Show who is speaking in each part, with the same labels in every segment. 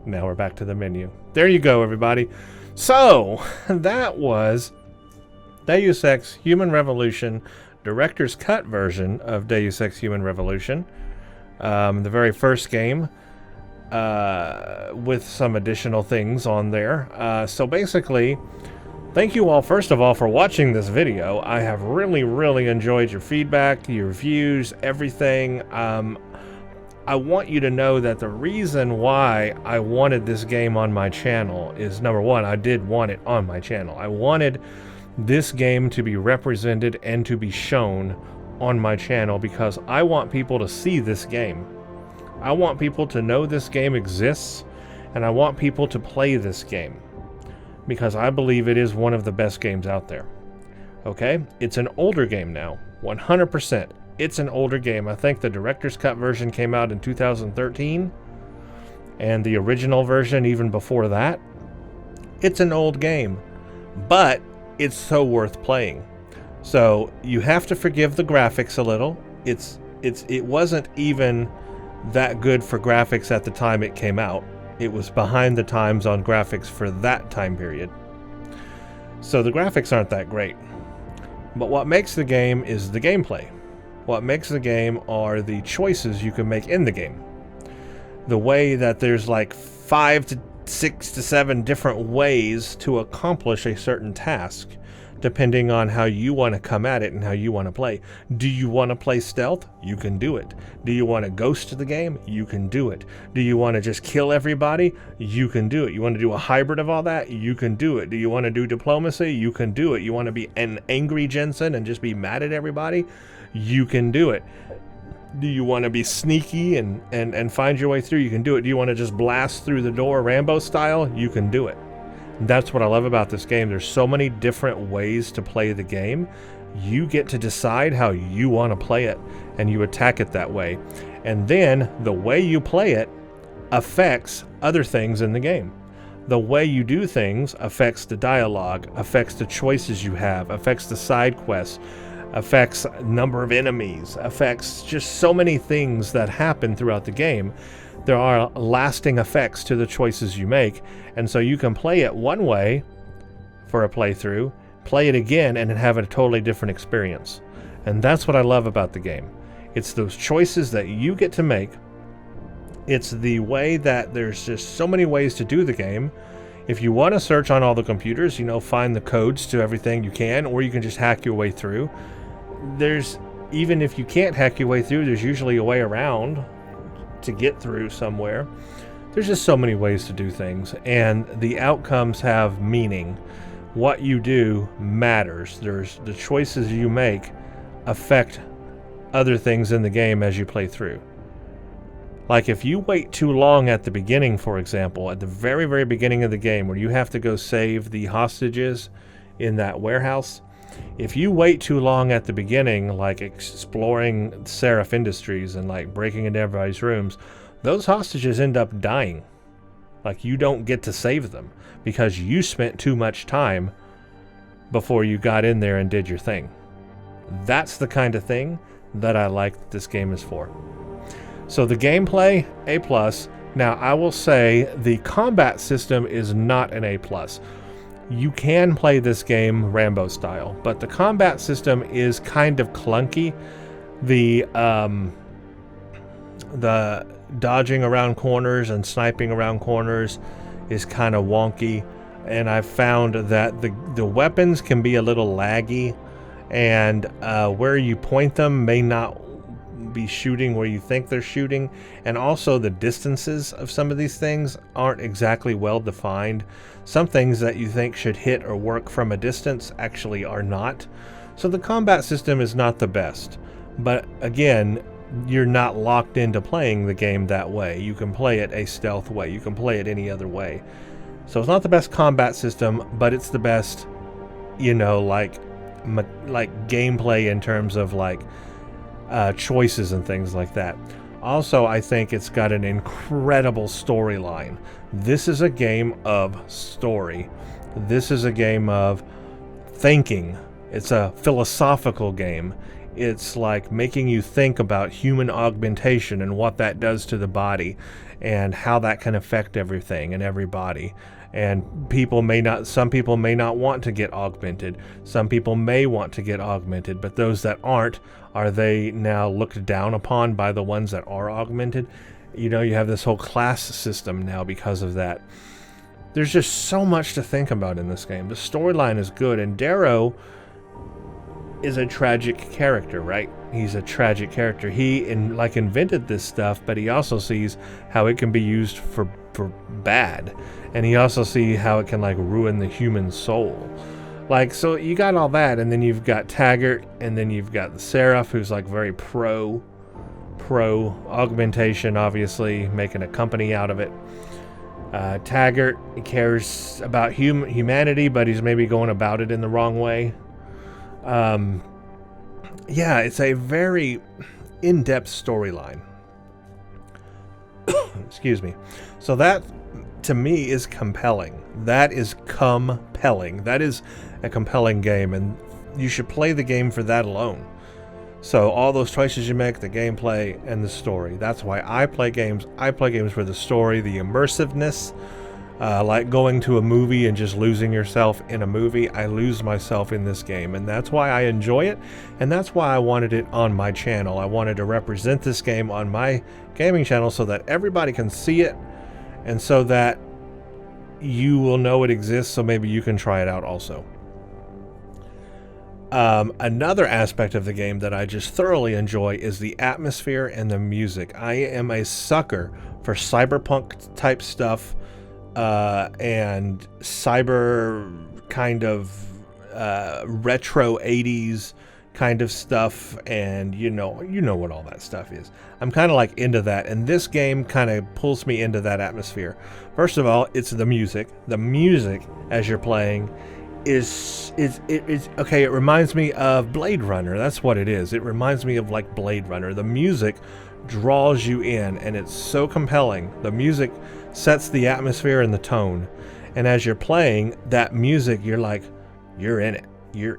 Speaker 1: Now we're back to the menu. There you go, everybody. So, that was Deus Ex Human Revolution, Director's Cut version of Deus Ex Human Revolution. The very first game, with some additional things on there. So basically, thank you all, first of all, for watching this video. I have really, really enjoyed your feedback, your views, everything. I want you to know that the reason why I wanted this game on my channel is, number one, I did want it on my channel. I wanted this game to be represented and to be shown on my channel because I want people to see this game. I want people to know this game exists, and I want people to play this game because I believe it is one of the best games out there. Okay? It's an older game now, 100%. It's an older game. I think the Director's Cut version came out in 2013, and the original version even before that. It's an old game, but it's so worth playing. So you have to forgive the graphics a little. It wasn't even that good for graphics at the time it came out. It was behind the times on graphics for that time period. So the graphics aren't that great. But what makes the game is the gameplay. What makes the game are the choices you can make in the game. The way that there's like 5 to 6 to 7 different ways to accomplish a certain task, depending on how you want to come at it and how you want to play. Do you want to play stealth? You can do it. Do you want to ghost the game? You can do it. Do you want to just kill everybody? You can do it. You want to do a hybrid of all that? You can do it. Do you want to do diplomacy? You can do it. You want to be an angry Jensen and just be mad at everybody? You can do it. Do you want to be sneaky and find your way through? You can do it. Do you want to just blast through the door Rambo style? You can do it. That's what I love about this game. There's so many different ways to play the game. You get to decide how you want to play it, and you attack it that way. And then the way you play it affects other things in the game. The way you do things affects the dialogue, affects the choices you have, affects the side quests, affects number of enemies, affects just so many things that happen throughout the game. There are lasting effects to the choices you make, and so you can play it one way for a playthrough, play it again, and have a totally different experience. And that's what I love about the game. It's those choices that you get to make. It's the way that there's just so many ways to do the game. If you want to search on all the computers, find the codes to everything you can, or you can just hack your way through. Even if you can't hack your way through, there's usually a way around to get through somewhere. There's just so many ways to do things, and the outcomes have meaning. What you do matters. There's the choices you make affect other things in the game as you play through. Like if you wait too long at the beginning, for example, at the very, very beginning of the game where you have to go save the hostages in that warehouse, if you wait too long at the beginning, like exploring Seraph Industries and like breaking into everybody's rooms, those hostages end up dying. Like you don't get to save them because you spent too much time before you got in there and did your thing. That's the kind of thing that I like this game is for. So the gameplay, A+. Now I will say the combat system is not an A+. You can play this game Rambo style, but the combat system is kind of clunky. The dodging around corners and sniping around corners is kind of wonky, and I've found that the weapons can be a little laggy, and where you point them may not be shooting where you think they're shooting, and also the distances of some of these things aren't exactly well defined. Some things that you think should hit or work from a distance actually are not. So the combat system is not the best, but again, you're not locked into playing the game that way. You can play it a stealth way, you can play it any other way. So it's not the best combat system, but it's the best, like gameplay in terms of like choices and things like that. Also, I think it's got an incredible storyline. This is a game of story. This is a game of thinking. It's a philosophical game. It's like making you think about human augmentation and what that does to the body and how that can affect everything and everybody. And some people may not want to get augmented. Some people may want to get augmented, but those that aren't, are they now looked down upon by the ones that are augmented? You know, you have this whole class system now because of that. There's just so much to think about in this game. The storyline is good, and Darrow is a tragic character, right? He's a tragic character. He invented this stuff, but he also sees how it can be used for bad, and he also sees how it can like ruin the human soul. Like, so you got all that, and then you've got Taggart, and then you've got the Seraph, who's like very pro augmentation, obviously making a company out of it. Taggart cares about humanity, but he's maybe going about it in the wrong way. Yeah, it's a very in-depth storyline. Excuse me. So that, to me, is compelling. That is compelling. That is a compelling game, and you should play the game for that alone. So all those choices you make, the gameplay, and the story. That's why I play games. I play games for the story, the immersiveness. Like going to a movie and just losing yourself in a movie. I lose myself in this game, and that's why I enjoy it, and that's why I wanted it on my channel. I wanted to represent this game on my gaming channel so that everybody can see it, and so that you will know it exists, so maybe you can try it out also. Another aspect of the game that I just thoroughly enjoy is the atmosphere and the music. I am a sucker for cyberpunk type stuff, and cyber kind of retro 80s kind of stuff, and you know what all that stuff is. I'm kind of like into that, and this game kind of pulls me into that atmosphere. First of all, it's the music. The music as you're playing is okay. It reminds me of Blade Runner. That's what it is. It reminds me of like Blade Runner. The music draws you in, and it's so compelling. The music sets the atmosphere and the tone, and as you're playing that music, you're like, you're in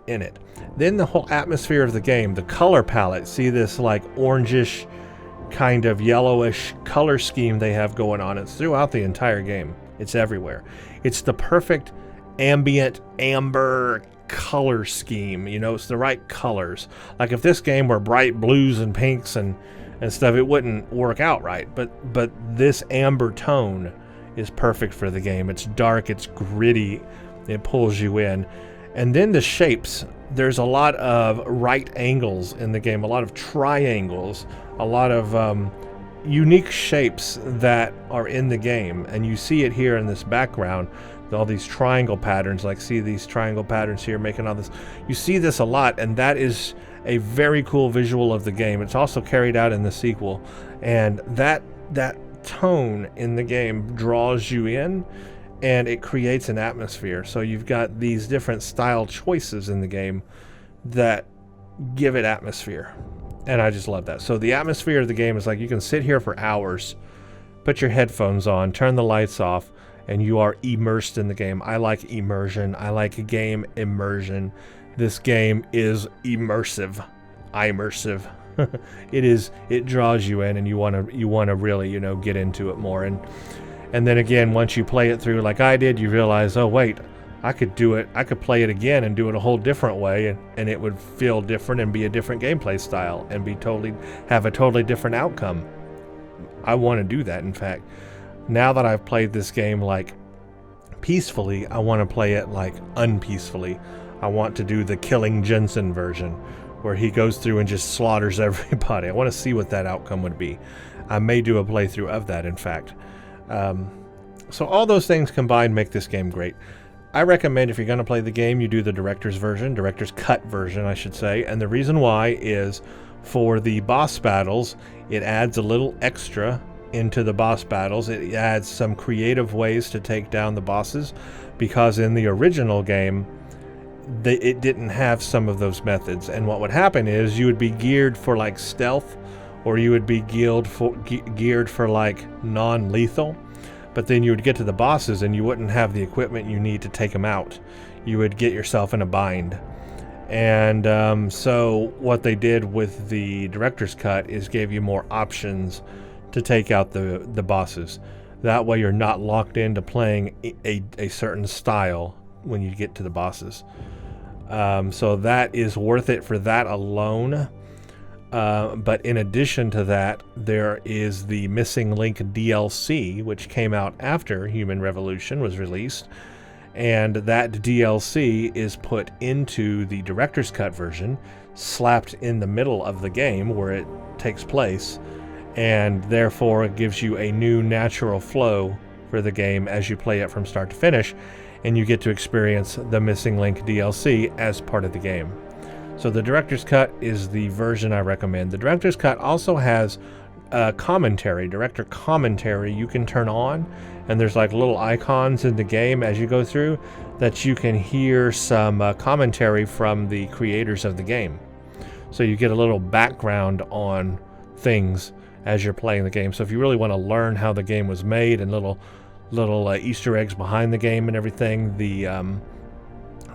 Speaker 1: it. Then the whole atmosphere of the game, the color palette, see this like orangish kind of yellowish color scheme they have going on. It's throughout the entire game. It's everywhere. It's the perfect ambient amber color scheme. You know, it's the right colors. Like if this game were bright blues and pinks and stuff, it wouldn't work out right. But this amber tone is perfect for the game. It's dark, it's gritty, it pulls you in. And then the shapes. There's a lot of right angles in the game, a lot of triangles, a lot of unique shapes that are in the game. And you see it here in this background, all these triangle patterns. Like, see these triangle patterns here making all this. You see this a lot, and that is a very cool visual of the game. It's also carried out in the sequel, and that tone in the game draws you in, and it creates an atmosphere. So you've got these different style choices in the game that give it atmosphere, and I just love that. So the atmosphere of the game is like you can sit here for hours, put your headphones on, turn the lights off, and you are immersed in the game. I like immersion. I like game immersion. This game is immersive. It draws you in, and you want to really, get into it more. And then again, once you play it through like I did, you realize, oh wait, I could do it. I could play it again and do it a whole different way, and it would feel different and be a different gameplay style and have a totally different outcome. I want to do that. In fact, now that I've played this game like peacefully, I want to play it like unpeacefully. I want to do the Killing Jensen version, where he goes through and just slaughters everybody. I want to see what that outcome would be. I may do a playthrough of that, in fact. So all those things combined make this game great. I recommend, if you're going to play the game, you do the director's cut version, I should say. And the reason why is for the boss battles, it adds a little extra into the boss battles. It adds some creative ways to take down the bosses, because in the original game, it didn't have some of those methods. And what would happen is you would be geared for like stealth, or you would be geared for like non-lethal, but then you would get to the bosses and you wouldn't have the equipment you need to take them out. You would get yourself in a bind. And so what they did with the director's cut is gave you more options to take out the bosses. That way you're not locked into playing a certain style when you get to the bosses. So that is worth it for that alone. But in addition to that, there is the Missing Link DLC, which came out after Human Revolution was released. And that DLC is put into the director's cut version, slapped in the middle of the game where it takes place, and therefore it gives you a new natural flow for the game as you play it from start to finish, and you get to experience the Missing Link DLC as part of the game. So the director's cut is the version I recommend. The director's cut also has commentary, director commentary you can turn on, and there's like little icons in the game as you go through that you can hear some commentary from the creators of the game. So you get a little background on things as you're playing the game. So if you really want to learn how the game was made and little Easter eggs behind the game and everything, the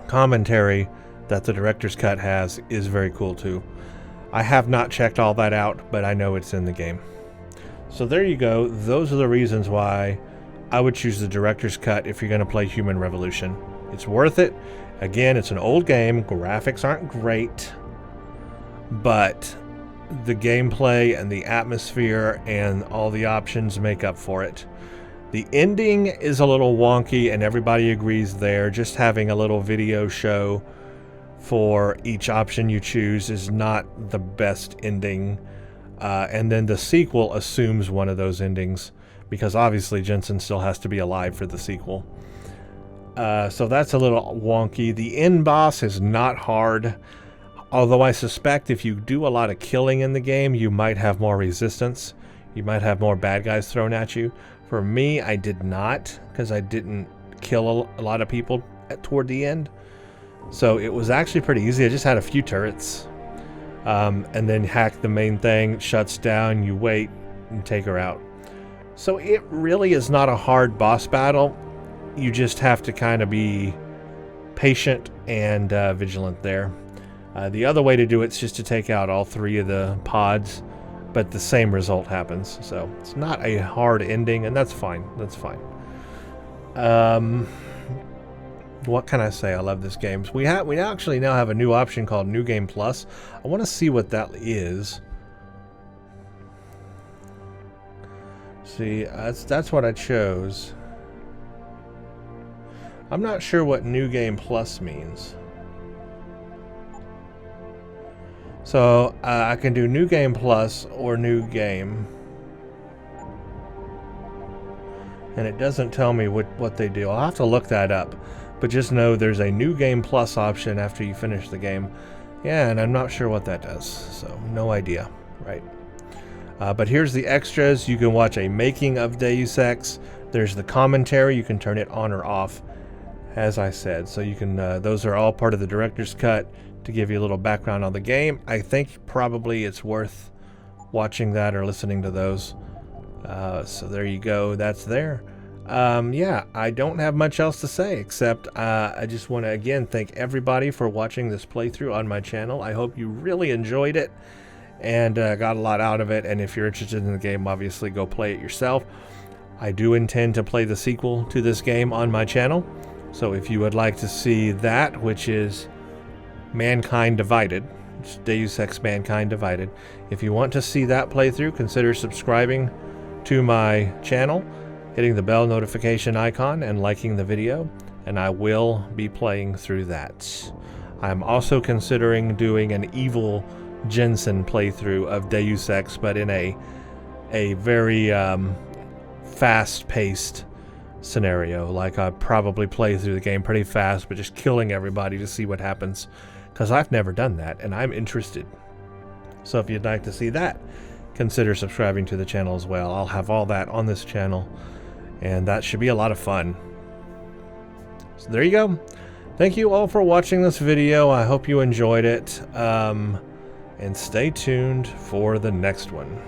Speaker 1: commentary that the director's cut has is very cool too. I have not checked all that out, but I know it's in the game. So there you go. Those are the reasons why I would choose the director's cut if you're going to play Human Revolution. It's worth it. Again, it's an old game. Graphics aren't great, but the gameplay and the atmosphere and all the options make up for it. The ending is a little wonky, and everybody agrees there. Just having a little video show for each option you choose is not the best ending. And then the sequel assumes one of those endings, because obviously Jensen still has to be alive for the sequel. So that's a little wonky. The end boss is not hard, although I suspect if you do a lot of killing in the game, you might have more resistance. You might have more bad guys thrown at you. For me, I did not, because I didn't kill a lot of people toward the end. So it was actually pretty easy. I just had a few turrets. And then hack the main thing, shuts down, you wait, and take her out. So it really is not a hard boss battle. You just have to kind of be patient and vigilant there. The other way to do it is just to take out all 3 of the pods, but the same result happens. So it's not a hard ending, and that's fine. That's fine. What can I say? I love this game. We actually now have a new option called New Game Plus. I want to see what that is. See, that's what I chose. I'm not sure what New Game Plus means. So I can do New Game Plus or New Game. And it doesn't tell me what they do. I'll have to look that up. But just know there's a New Game Plus option after you finish the game. Yeah, and I'm not sure what that does. So no idea, right? But here's the extras. You can watch a making of Deus Ex. There's the commentary. You can turn it on or off, as I said. So you can. Those are all part of the director's cut to give you a little background on the game. I think probably it's worth watching that or listening to those. So there you go. That's there. Yeah, I don't have much else to say except I just want to again thank everybody for watching this playthrough on my channel. I hope you really enjoyed it and got a lot out of it. And if you're interested in the game, obviously go play it yourself. I do intend to play the sequel to this game on my channel. So if you would like to see that, which is Mankind Divided, it's Deus Ex Mankind Divided. If you want to see that playthrough, consider subscribing to my channel, hitting the bell notification icon, and liking the video, and I will be playing through that. I'm also considering doing an evil Jensen playthrough of Deus Ex, but in a very fast-paced scenario. Like I probably play through the game pretty fast, but just killing everybody to see what happens, because I've never done that, and I'm interested. So if you'd like to see that, consider subscribing to the channel as well. I'll have all that on this channel, and that should be a lot of fun. So there you go. Thank you all for watching this video. I hope you enjoyed it, and stay tuned for the next one.